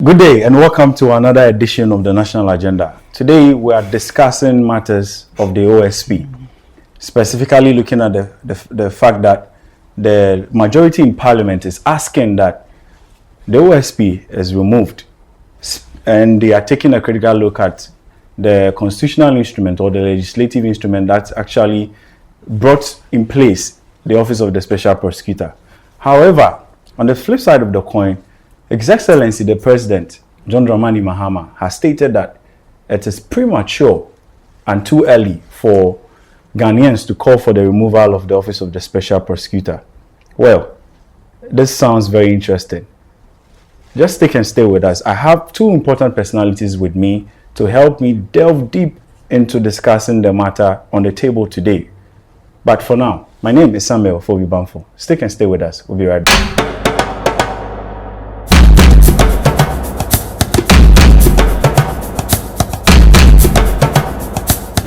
Good day and welcome to another edition of the National Agenda. Today we are discussing matters of the OSP, specifically looking at the fact that the majority in Parliament is asking that the OSP is removed and they are taking a critical look at the constitutional instrument or the legislative instrument that's actually brought in place the Office of the Special Prosecutor. However, on the flip side of the coin, His Excellency the President, John Dramani Mahama, has stated that it is premature and too early for Ghanaians to call for the removal of the Office of the Special Prosecutor. Well, this sounds very interesting. Just stick and stay with us. I have two important personalities with me to help me delve deep into discussing the matter on the table today. But for now, my name is Samuel Fobi Bamfo. Stick and stay with us. We'll be right back.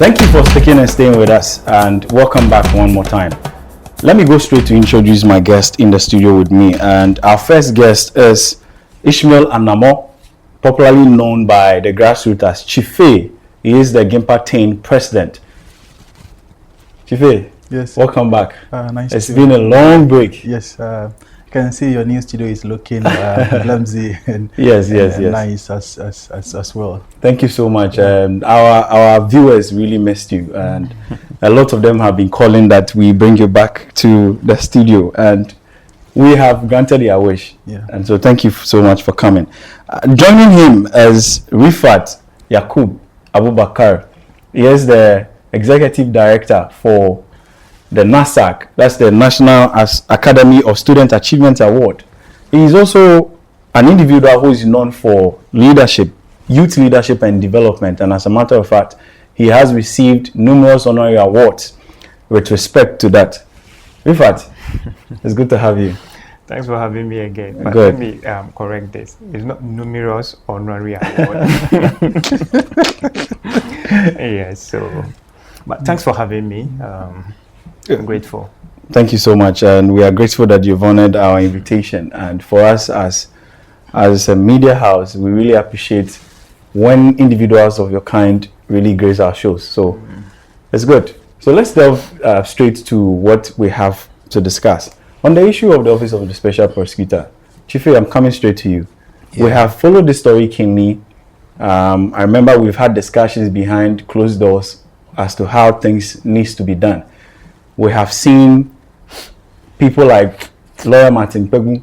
Thank you for sticking and staying with us, and welcome back one more time. Let me go straight to introduce my guest in the studio with me, and our first guest is Ishmael Anamo, popularly known by the grassroots as Chife. He is the Gimpa Tain president. Chife, yes, welcome back. Nice. It's been a long break. Yes, I can see your new studio is looking clumsy and yes. nice as well. Thank you so much. Our viewers really missed you, and a lot of them have been calling that we bring you back to the studio, and we have granted their wish. Yeah. And so thank you so much for coming. Joining him is Rifat Yakub Abubakar. He is the executive director for the NASAC, that's the National Academy of Student Achievement Award. He is also an individual who is known for leadership, youth leadership and development, and as a matter of fact, he has received numerous honorary awards with respect to that. Rifat, it's good to have you. Thanks for having me again. But Good. let me correct this. It's not numerous honorary awards. Yes, so, but thanks for having me. I'm grateful. Thank you so much, and we are grateful that you've honored our invitation. And for us as a media house, we really appreciate when individuals of your kind really grace our shows. So it's good. So let's delve straight to what we have to discuss. On the issue of the Office of the Special Prosecutor, Chief, I'm coming straight to you. Yeah. We have followed the story keenly. I remember we've had discussions behind closed doors as to how things needs to be done. We have seen people like lawyer Martin Pegu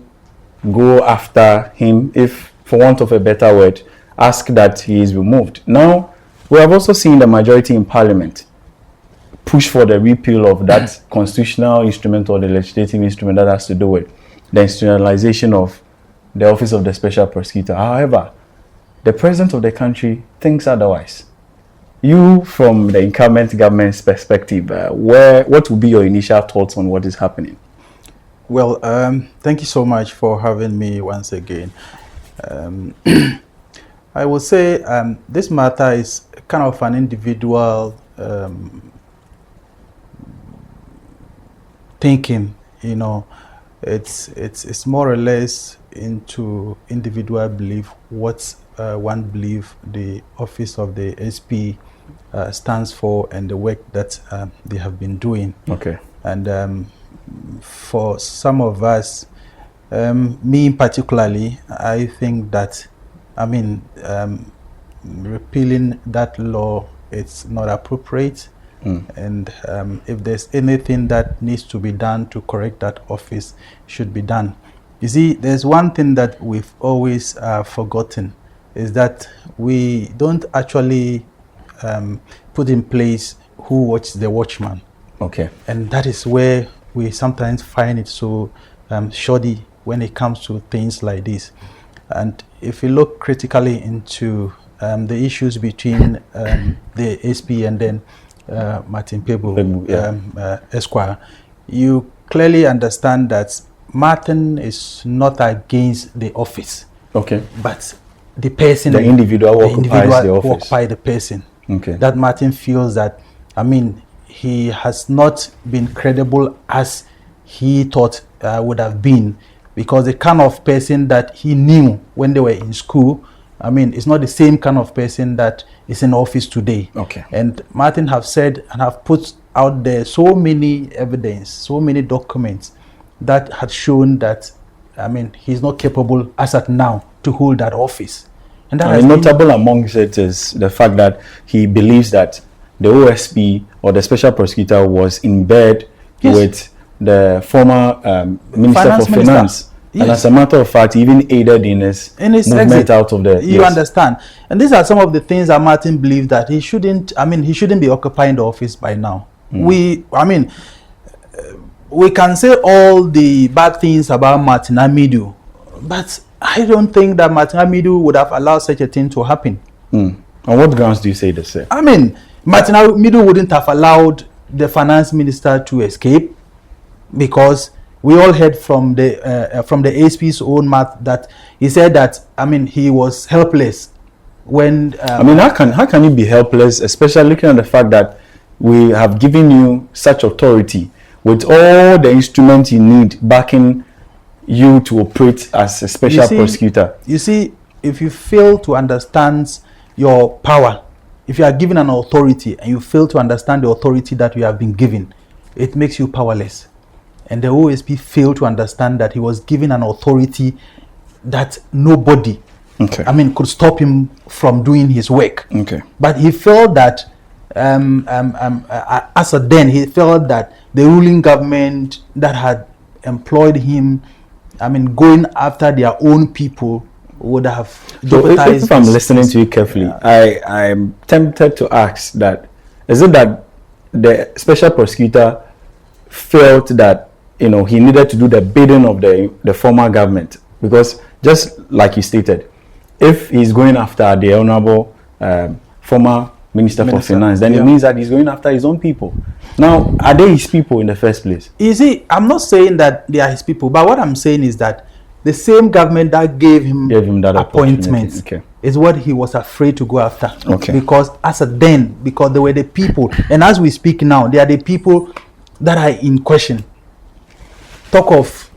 go after him, if for want of a better word, ask that he is removed. Now, we have also seen the majority in Parliament push for the repeal of that constitutional instrument or the legislative instrument that has to do with the institutionalization of the Office of the Special Prosecutor. However, the President of the country thinks otherwise. You, from the incumbent government's perspective, what would be your initial thoughts on what is happening? Well, thank you so much for having me once again. I will say this matter is kind of an individual thinking. You know, it's more or less into individual belief. What one believe the Office of the SP stands for and the work that they have been doing. Okay. And for some of us, me particularly, I think that, repealing that law, it's not appropriate. And if there's anything that needs to be done to correct that office, should be done. You see, there's one thing that we've always forgotten, is that we don't actually put in place who watches the watchman. Okay. And that is where we sometimes find it so shoddy when it comes to things like this. And if you look critically into the issues between the SP and then Martin Pebo, Esquire, you clearly understand that Martin is not against the office. Okay. But the person, the individual occupies the office. Occupy the person. Okay. That Martin feels that, he has not been credible as he thought would have been because the kind of person that he knew when they were in school, I mean, it's not the same kind of person that is in office today. Okay. And Martin have said and have put out there so many evidence, so many documents that had shown that, I mean, he's not capable as at now to hold that office. And that notable amongst it is the fact that he believes that the OSP or the special prosecutor was in bed with the former Minister for Finance. Yes. And as a matter of fact, he even aided in his movement exit out of the... You understand? And these are some of the things that Martin believes that he shouldn't be occupying the office by now. We can say all the bad things about Martin Amidu, but I don't think that Martin Amidu would have allowed such a thing to happen. On what grounds do you say this, sir? I mean, Martin Amidu wouldn't have allowed the finance minister to escape, because we all heard from the ASP's own mouth that he said that, I mean, he was helpless when... I mean, how can you be helpless, especially looking at the fact that we have given you such authority with all the instruments you need backing you to operate as a special prosecutor? You see, if you fail to understand your power, if you are given an authority and you fail to understand the authority that you have been given, it makes you powerless. And the OSP failed to understand that he was given an authority that nobody, could stop him from doing his work. But he felt that, as a then, he felt that the ruling government that had employed him, going after their own people, would have jeopardized. If I'm listening to you carefully, I'm tempted to ask that, is it that the special prosecutor felt that he needed to do the bidding of the former government? Because just like you stated, if he's going after the honorable former Minister for Finance, then it means that he's going after his own people. Now, are they his people in the first place? You see, I'm not saying that they are his people, but what I'm saying is that the same government that gave him that appointment is what he was afraid to go after. Because because they were the people, and as we speak now, they are the people that are in question. Talk of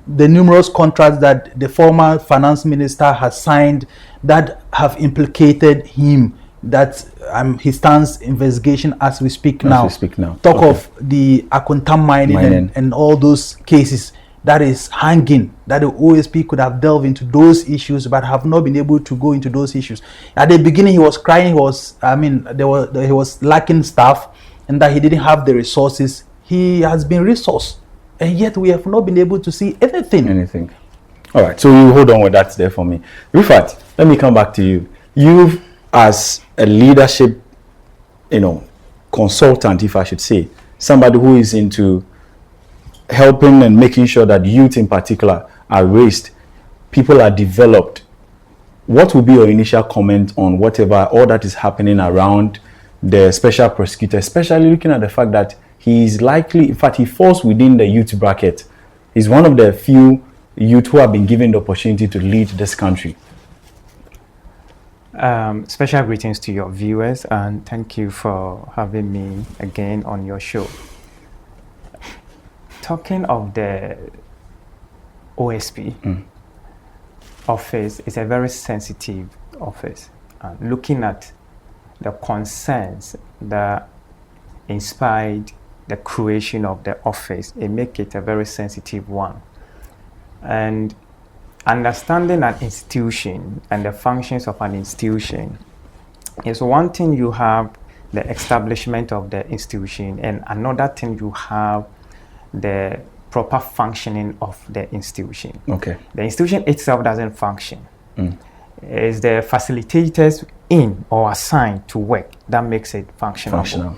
the numerous contracts that the former finance minister has signed that have implicated him, that he stands investigation as we speak now. Talk of the Akuntam mining and all those cases that is hanging, that the OSP could have delved into those issues but have not been able to go into those issues. At the beginning he was crying, he was lacking staff and that he didn't have the resources. He has been resourced, and yet we have not been able to see anything. All right, so you hold on with that there for me. Rifat, let me come back to you. You, as a leadership, consultant, if I should say, somebody who is into helping and making sure that youth in particular are raised, people are developed. What would be your initial comment on whatever all that is happening around the special prosecutor, especially looking at the fact that he is likely, in fact, he falls within the youth bracket. He's one of the few youth who have been given the opportunity to lead this country. Special greetings to your viewers, and thank you for having me again on your show. Talking of the OSP office, is a very sensitive office. Looking at the concerns that inspired the creation of the office, it makes it a very sensitive one. And understanding an institution and the functions of an institution is one thing. You have the establishment of the institution, and another thing you have the proper functioning of the institution. The institution itself doesn't function. It's the facilitators in or assigned to work that makes it functional.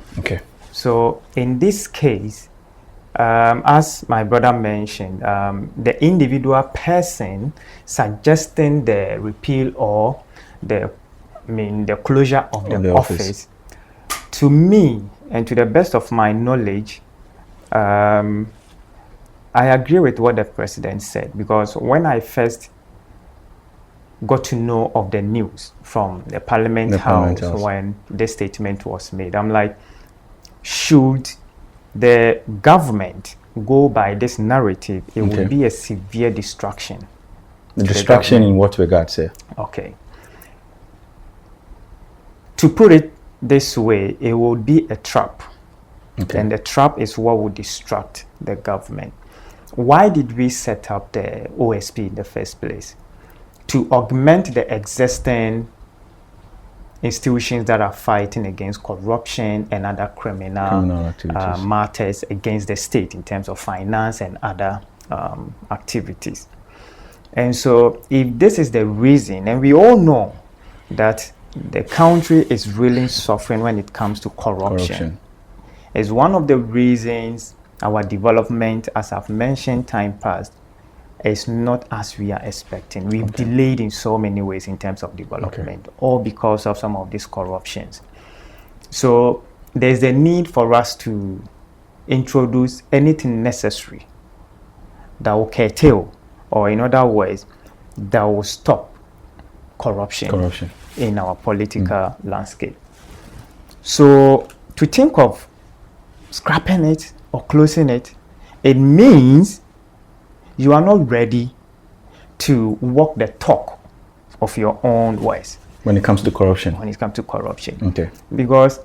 So in this case, as my brother mentioned, the individual person suggesting the repeal or the closure of the office, to me and to the best of my knowledge, I agree with what the president said, because when I first got to know of the news from the Parliament House when this statement was made, I'm like, should the government go by this narrative, it Okay. would be a severe distraction. The distraction in what regard, sir? Okay. To put it this way, it would be a trap. Okay. And the trap is what would distract the government. Why did we set up the OSP in the first place? To augment the existing institutions that are fighting against corruption and other criminal activities. matters against the state in terms of finance and other activities. And so if this is the reason, and we all know that the country is really suffering when it comes to corruption. It's one of the reasons our development, as I've mentioned time past, is not as we are expecting. We've delayed in so many ways in terms of development, all because of some of these corruptions. So there's a need for us to introduce anything necessary that will curtail, or in other words, that will stop corruption in our political landscape. So to think of scrapping it or closing it, it means you are not ready to walk the talk of your own ways. When it comes to corruption. When it comes to corruption. Okay. Because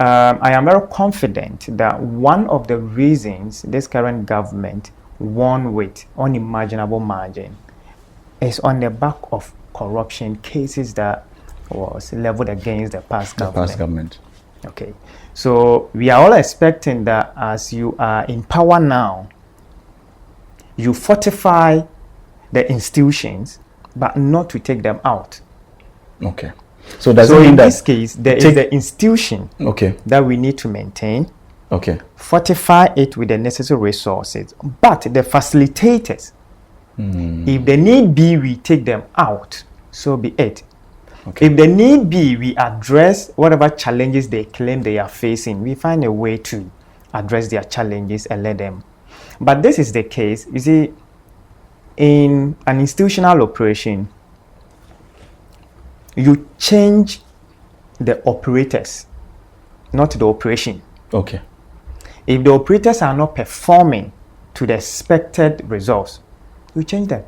I am very confident that one of the reasons this current government won with unimaginable margin is on the back of corruption cases that was leveled against the past government. Okay. So we are all expecting that as you are in power now, you fortify the institutions, but not to take them out. Okay. So does it mean in that this case, there is the institution that we need to maintain, fortify it with the necessary resources, but the facilitators, if the need be, we take them out, so be it. If the need be, we address whatever challenges they claim they are facing. We find a way to address their challenges and let them. But this is the case. You see, in an institutional operation, you change the operators, not the operation. Okay. If the operators are not performing to the expected results, you change them.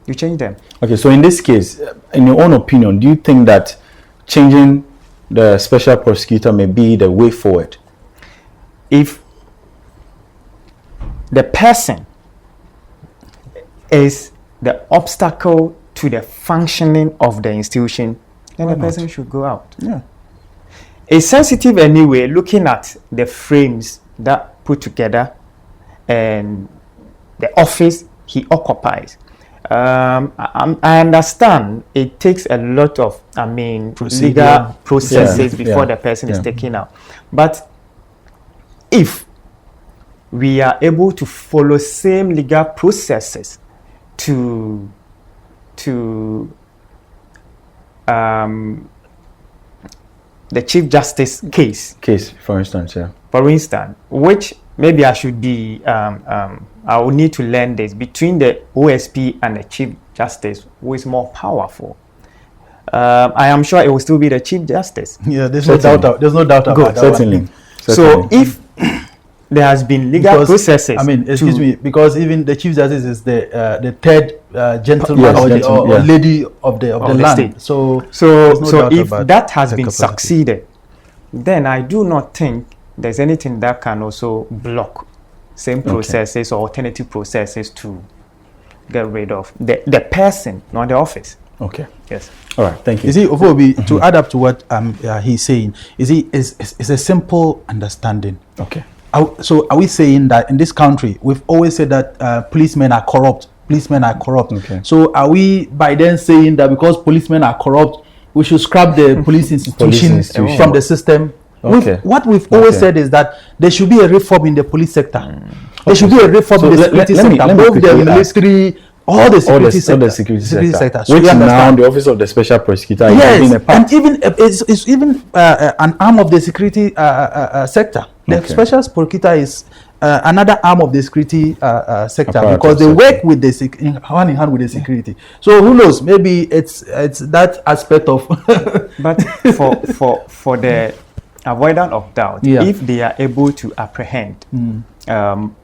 You change them. Okay, so in this case, in your own opinion, do you think that changing the special prosecutor may be the way forward? If the person is the obstacle to the functioning of the institution, then the person should go out. Yeah. It's sensitive anyway, looking at the frames that put together and the office he occupies. I understand it takes a lot of, legal processes before the person is taken out. But if we are able to follow same legal processes to the Chief Justice case, for instance, which maybe I should be, I will need to learn this, between the OSP and the Chief Justice, who is more powerful. I am sure it will still be the Chief Justice. Yeah, there's no doubt about that. Certainly. So if there has been legal processes. Excuse me, because even the Chief Justice is the third gentleman or lady of the land. State. So if that has been succeeded, then I do not think there's anything that can also block same processes or alternative processes to get rid of the person, not the office. Okay. Yes. All right. Thank you. You see, Ofobi, to add up to what he's saying, it's a simple understanding. Okay. So are we saying that in this country, we've always said that policemen are corrupt? Policemen are corrupt. Okay. So are we by then saying that because policemen are corrupt, we should scrap the police institutions from the system? Okay. What we've always said is that there should be a reform in the police sector. There should be a reform in the security sector, both the military, all the security sector. Which now the office of the special prosecutor is being a part. And even it's even an arm of the security sector. The special prosecutor is another arm of the security sector, because they work with the hand in hand with the security. So who knows? Maybe it's that aspect of. But for the avoidance of doubt, Yeah. if they are able to apprehend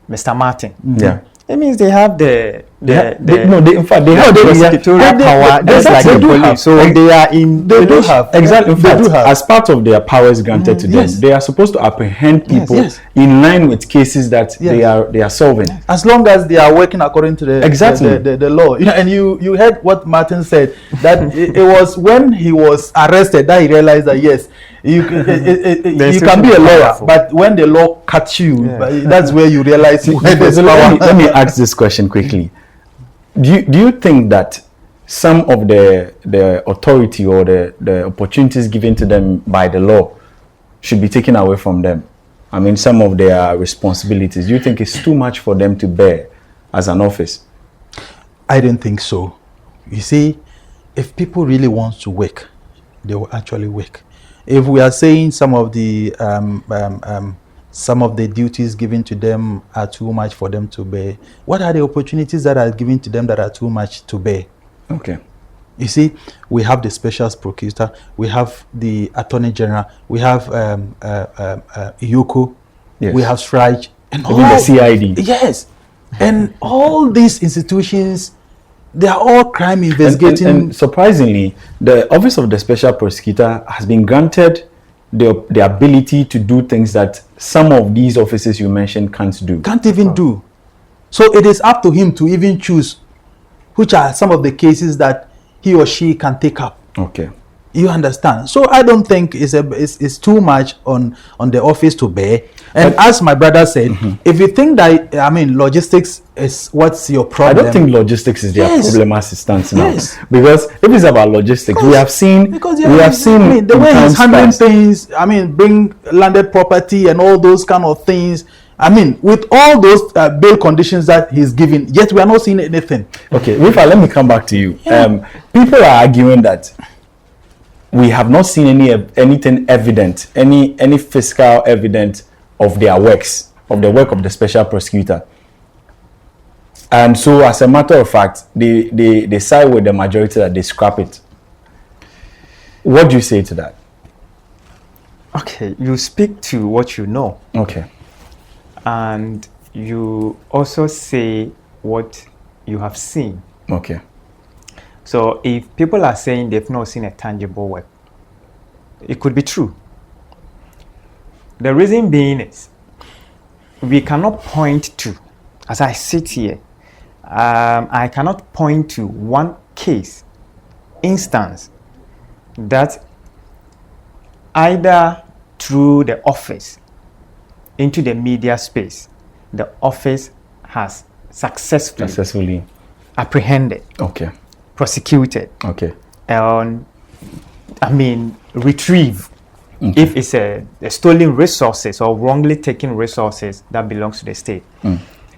Mr. Martin, Yeah. it means they have the in fact, they have prosecutorial power. That's like they the do police. have. So they are in. They do have. Exactly. In They fact, do have. as part of their powers granted to them, Yes. they are supposed to apprehend people Yes. in line with cases that Yes. they are solving. As long as they are working according to the Exactly. the law. You know, and you heard what Martin said, that it was when he was arrested that he realized that yes, you can be a lawyer, powerful. but when the law cuts you, that's where you realize where there's So power. let me ask this question quickly. Do you think that some of the authority or the opportunities given to them by the law should be taken away from them? I mean, some of their responsibilities. Do you think it's too much for them to bear as an office? I don't think so. You see, if people really want to work, they will actually work. If we are saying some of the duties given to them are too much for them to bear, what are the opportunities that are given to them that are too much to bear? Okay. You see, we have the special prosecutor, we have the attorney general, we have Iyoko, Yes. we have Shraj, and Even the CID. Yes, and all these institutions, they are all crime investigating. And surprisingly, the Office of the Special Prosecutor has been granted the ability to do things that some of these offices you mentioned can't do. Can't even do. So it is up to him to even choose which are some of the cases that he or she can take up. Okay. You understand? So I don't think it's too much on the office to bear. And as my brother said, if you think that, I mean, logistics is what's your problem. I don't think logistics is their problem as it stands now. Yes. Because if it's about logistics, we have seen I mean, the in way he's times handling past- things, I mean, bring landed property and all those kind of things. I mean, with all those bail conditions that he's giving, yet we are not seeing anything. Okay, Rifa, let me come back to you. People are arguing that we have not seen anything evident, any physical evidence of their works, of the work of the special prosecutor. And so, as a matter of fact, they side with the majority that they scrap it. What do you say to that? Okay, you speak to what you know, Okay. and you also say what you have seen. Okay. So if people are saying they've not seen a tangible work, it could be true. The reason being is we cannot point to, as I sit here, I cannot point to one case, instance, that either through the office into the media space, the office has successfully apprehended, Okay. prosecuted, Okay. and retrieve if it's a stolen resources or wrongly taken resources that belongs to the state.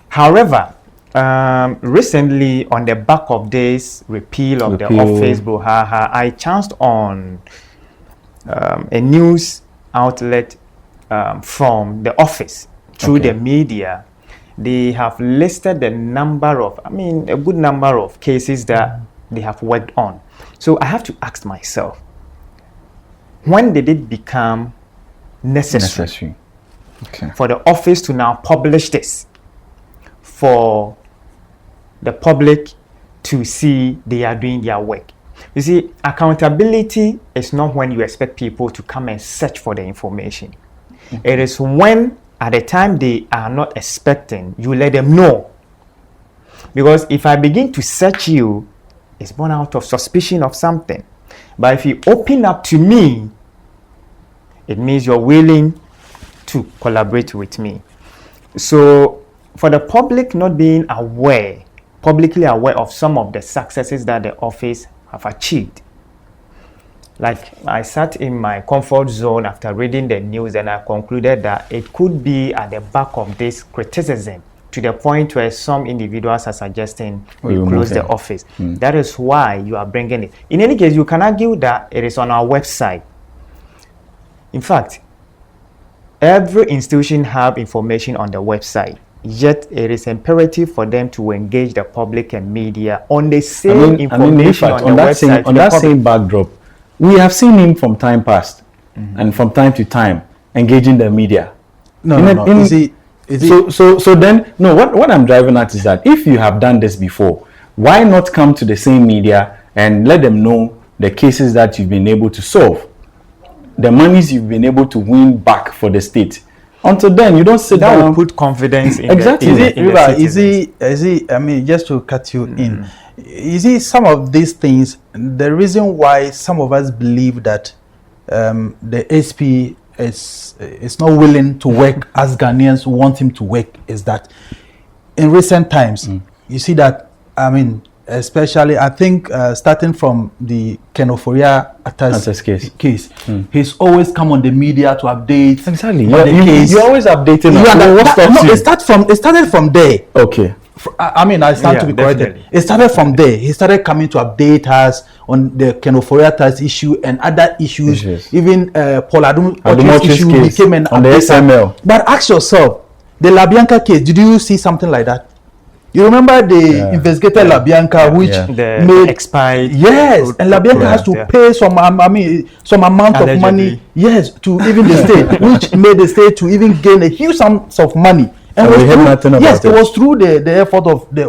However, recently, on the back of this repeal of the office brouhaha, I chanced on a news outlet from the office through the media. They have listed the number of, a good number of cases that they have worked on. So I have to ask myself, when did it become necessary for the office to now publish this for the public to see they are doing their work? You see, accountability is not when you expect people to come and search for the information. It is when, at the time they are not expecting, you let them know. Because if I begin to search you, it's born out of suspicion of something. But if you open up to me, it means you're willing to collaborate with me. So for the public not being publicly aware of some of the successes that the office have achieved, like I sat in my comfort zone after reading the news, and I concluded that it could be at the back of this criticism, to the point where some individuals are suggesting we close the office. That is why you are bringing it. In any case, you can argue that it is on our website. In fact, every institution have information on the website, yet it is imperative for them to engage the public and media on the same information on the website. On that same backdrop, we have seen him from time past and from time to time engaging the media. No, In no, a- no. in- Is it? So then, no, what I'm driving at is that if you have done this before, why not come to the same media and let them know the cases that you've been able to solve, the monies you've been able to win back for the state? Until then, you don't sit That down. will put confidence in Exactly. the, Is in it, the, in the River, citizens. is it, I mean, just to cut you in, is it some of these things, the reason why some of us believe that the SP is not willing to work as Ghanaians want him to work is that in recent times, you see that, I mean, especially, I think, starting from the Kenoforia Attest case. he's always come on the media to update. Exactly. on the case. You're always updating You us. understand? What stops No, you? it started from there. Okay. I mean, I stand Yeah, to be corrected. definitely. It started from there. He started coming to update us on the Kenoforia tax issue and other issues. Even Paul Adumotri's issue case became an on the update. SML. But ask yourself, the LaBianca case, did you see something like that? You remember they investigated LaBianca, which The made expired. yes, and LaBianca has to yeah. pay some some amount of money, Allegedly. yes, to even the state, which made the state to even gain a huge sums of money. And was we heard through- nothing yes, about it it. was through the effort of the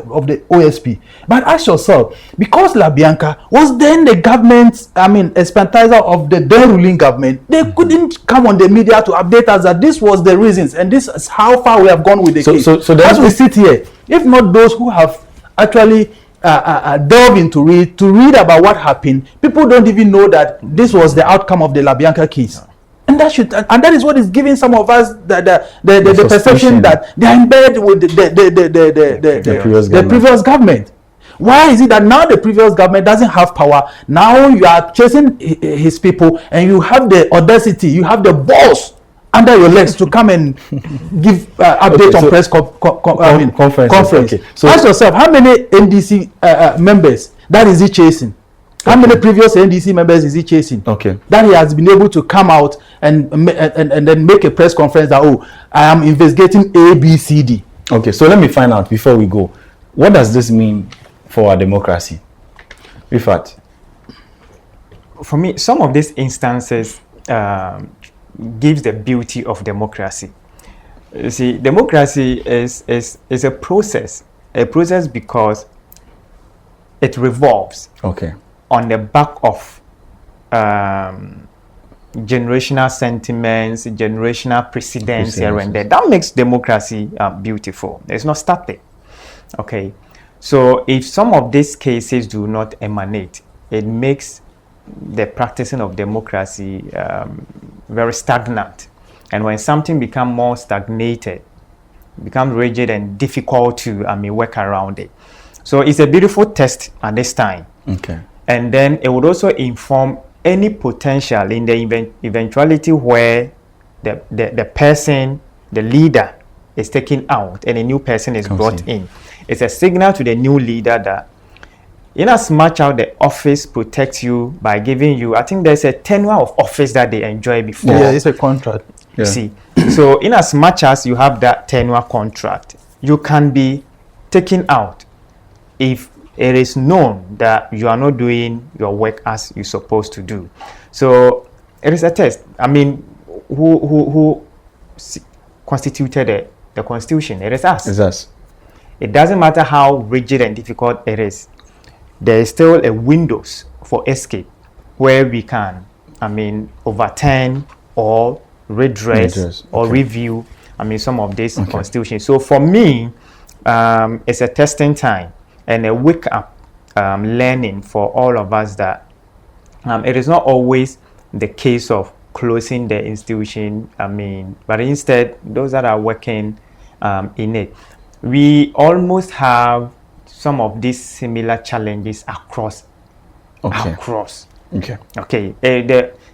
OSP. But ask yourself, because LaBianca was then the government, I mean, expertiser of the then ruling government, they couldn't come on the media to update us that this was the reasons and this is how far we have gone with the case. So then as we sit here, if not those who have actually delve into read to read about what happened, people don't even know that this was the outcome of the LaBianca case. And that is what is giving some of us the perception that they are in bed with the previous government. Why is it that now the previous government doesn't have power? Now you are chasing his people, and you have the audacity, you have the balls under your legs to come and give update on press conference. Okay. So ask yourself, how many NDC members that is he chasing? How many previous NDC members is he chasing? Okay. That he has been able to come out and then make a press conference that, oh, I am investigating A, B, C, D. Okay, so let me find out before we go. What does this mean for our democracy? Rifat. For me, some of these instances gives the beauty of democracy. You see, democracy is a process because it revolves Okay. on the back of generational sentiments, generational precedents here and there. That makes democracy beautiful. It's not static. Okay, so if some of these cases do not emanate, it makes the practicing of democracy very stagnant. And when something becomes more stagnated, becomes rigid and difficult to work around it. So it's a beautiful test at this time. Okay. And then it would also inform any potential in the eventuality where the person, the leader, is taken out and a new person is brought in. It's a signal to the new leader that in as much as the office protects you by giving you, I think there's a tenure of office that they enjoy before. Yeah, it's a contract. You see, so in as much as you have that tenure contract, you can be taken out if it is known that you are not doing your work as you're supposed to do. So it is a test. I mean, who constituted the Constitution? It is us. It's us. It doesn't matter how rigid and difficult it is. There is still a windows for escape where we can, overturn or redress or review, some of these constitutions. So for me, it's a testing time and a wake up learning for all of us that it is not always the case of closing the institution, but instead those that are working in it. We almost have some of these similar challenges across. Okay.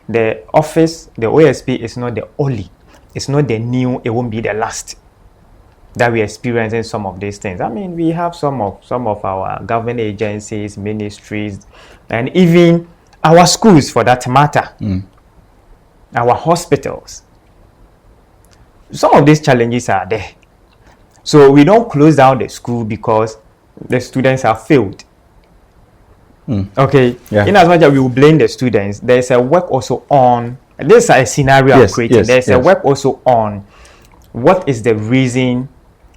The office, the OSP is not the only, it's not the new, it won't be the last that we experience in some of these things. We have some of our government agencies, ministries, and even our schools for that matter, our hospitals. Some of these challenges are there. So we don't close down the school because the students have failed. Okay, in as much as we will blame the students, there's a work also on this is a scenario I'm Yes, creating. yes, There's a yes. work also on what is the reason,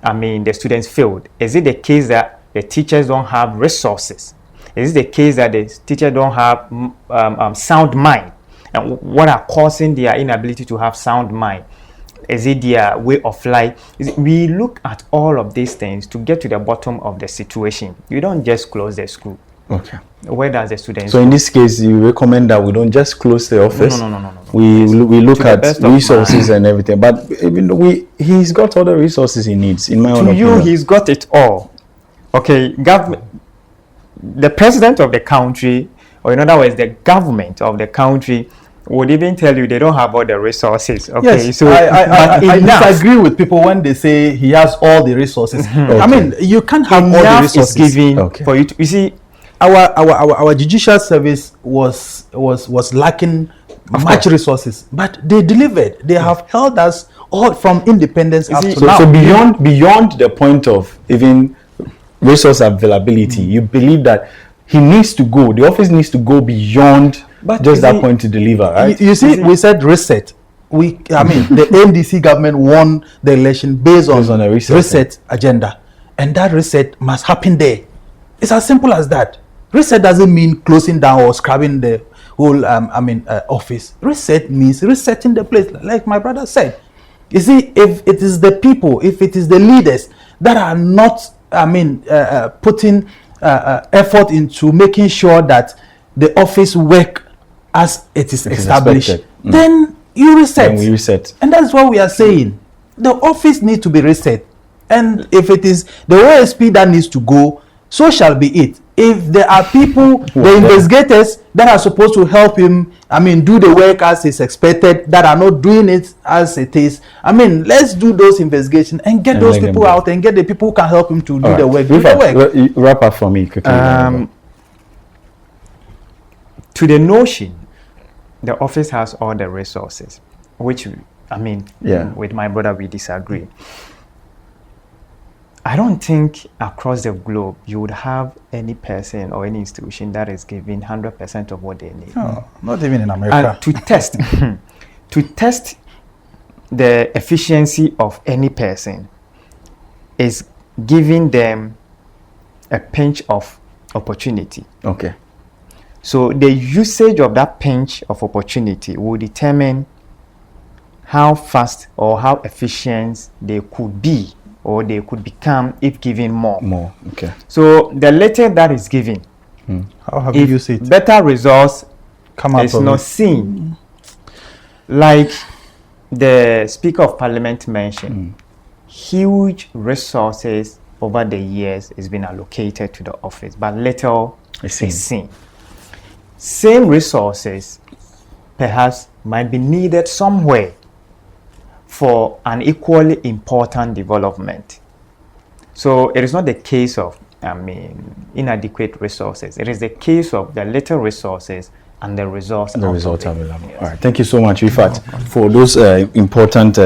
the students failed. Is it the case that the teachers don't have resources? Is it the case that the teachers don't have sound mind? And what are causing their inability to have sound mind? Is it their way of life? We look at all of these things to get to the bottom of the situation. You don't just close the school. Okay. Where does the students So in go? this case, you recommend that we don't just close the office. No. We look To the at best of resources and everything. But even though he's got all the resources he needs, in my own To you, opinion. he's got it all. Okay, government, the president of the country, or in other words, the government of the country would even tell you they don't have all the resources. Okay, Yes, so I enough disagree with people when they say he has all the resources. Okay. I mean, you can't have all the enough resources. is given Okay. for you to, you see, Our judicial service was lacking much resources, but they delivered. They have held us all from independence up see, to So, now. so beyond the point of even resource availability, you believe that he needs to go, the office needs to go beyond But just you that see- point to deliver, right? You see, we said reset. The NDC government won the election based on on a reset, reset agenda, and that reset must happen there. It's as simple as that. Reset doesn't mean closing down or scrubbing the whole office. Reset means resetting the place, like my brother said. You see, if it is the people, if it is the leaders that are not putting effort into making sure that the office work as it is established, expected. then you reset. Then we reset. And that's what we are saying. The office needs to be reset. And if it is the OSP that needs to go, so shall be it. If there are people, the investigators that are supposed to help him, do the work as is expected, that are not doing it as it is, let's do those investigations and get those let them people go. out and get the people who can help him to do All the right. work. Do the work. Wrap up for me quickly. to the notion the office has all the resources, which with my brother we disagree. I don't think across the globe you would have any person or any institution that is giving 100% of what they need. No, not even in America. And to test the efficiency of any person is giving them a pinch of opportunity. Okay. So the usage of that pinch of opportunity will determine how fast or how efficient they could be or they could become if given more. Okay. So the little that is given, How have you if used it? better results Come out is of not it. seen. Like the Speaker of Parliament mentioned, huge resources over the years has been allocated to the office, but little Is is seen. Same resources perhaps might be needed somewhere for an equally important development. So it is not the case of inadequate resources. It is the case of the little resources and the results. The out of results it. available. Yes. All right. Thank you so much, Rifat, for those important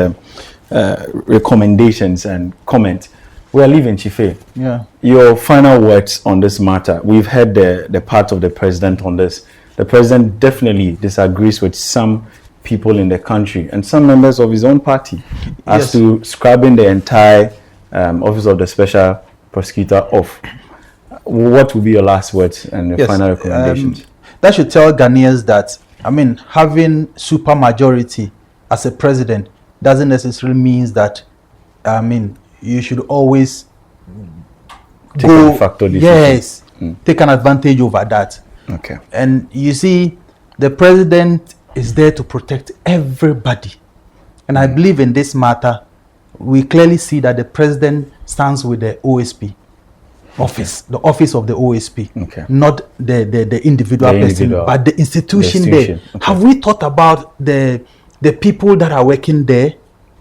recommendations and comments. We are leaving, Chife. Yeah. Your final words on this matter. We've heard the part of the president on this. The president definitely disagrees with some people in the country and some members of his own party as Yes. to scrubbing the entire office of the special prosecutor off. What will be your last words and your Yes, final recommendations? That should tell Ghanaians that, having super majority as a president doesn't necessarily means that, you should always Take a de facto decision. yes, take an advantage over that. Okay. And you see, the president is there to protect everybody. And I believe in this matter, we clearly see that the president stands with the OSP office, the office of the OSP, Okay. not the individual The person, individual. but the institution, The there. institution, okay. Have we thought about the people that are working there?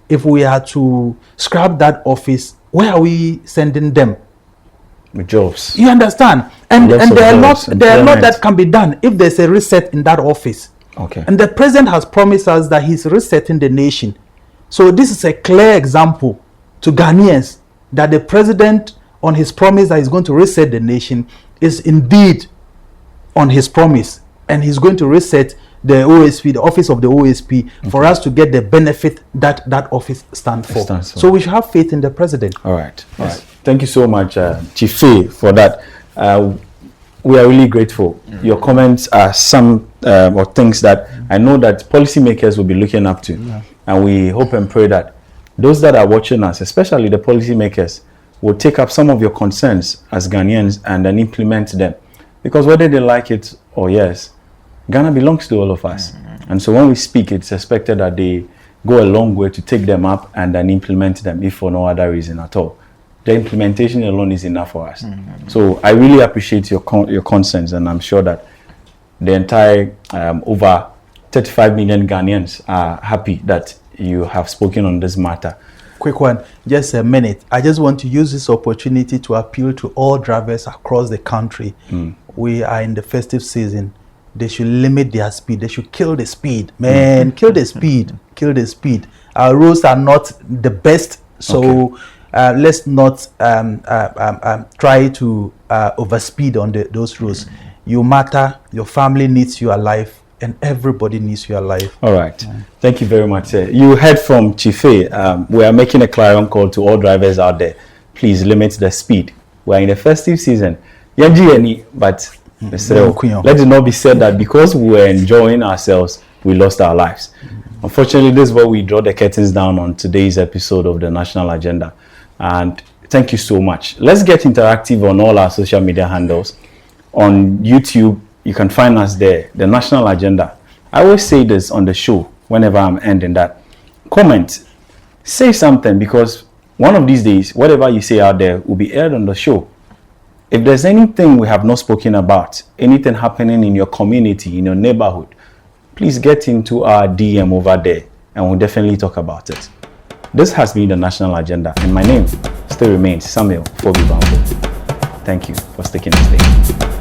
If we are to scrap that office, where are we sending them? With jobs. You understand? And Lots of there are jobs, lot employment. that can be done if there's a reset in that office. Okay. And the president has promised us that he's resetting the nation. So this is a clear example to Ghanaians that the president, on his promise that he's going to reset the nation, is indeed on his promise. and he's going to reset the OSP, the office of the OSP, for us to get the benefit that that office stands for. So we should have faith in the president. All right. All right. Thank you so much, Chief Faye, for that. We are really grateful. Your comments are some or things that I know that policymakers will be looking up to. And we hope and pray that those that are watching us, especially the policymakers, will take up some of your concerns as Ghanaians and then implement them. Because whether they like it or yes, Ghana belongs to all of us. And so when we speak, it's expected that they go a long way to take them up and then implement them, if for no other reason at all. The implementation alone is enough for us. So I really appreciate your concerns, and I'm sure that the entire over 35 million Ghanaians are happy that you have spoken on this matter. Quick one, just a minute. I just want to use this opportunity to appeal to all drivers across the country. We are in the festive season. They should limit their speed. They should kill the speed. Man, kill the speed. Kill the speed. Our roads are not the best, so let's not try to overspeed on those roads. You matter. Your family needs you alive, and everybody needs you alive. All right. Thank you very much. You heard from Chief Faye. We are making a clarion call to all drivers out there. Please limit the speed. We are in the festive season. But let it not be said that because we were enjoying ourselves, we lost our lives. Unfortunately, this is where we draw the curtains down on today's episode of the National Agenda. And thank you so much. Let's get interactive on all our social media handles. On YouTube, you can find us there, the National Agenda. I always say this on the show whenever I'm ending that. Comment, say something, because one of these days, whatever you say out there will be aired on the show. If there's anything we have not spoken about, anything happening in your community, in your neighborhood, please get into our DM over there and we'll definitely talk about it. This has been the National Agenda, and my name still remains Samuel Fobi Bambo. Thank you for sticking this thing.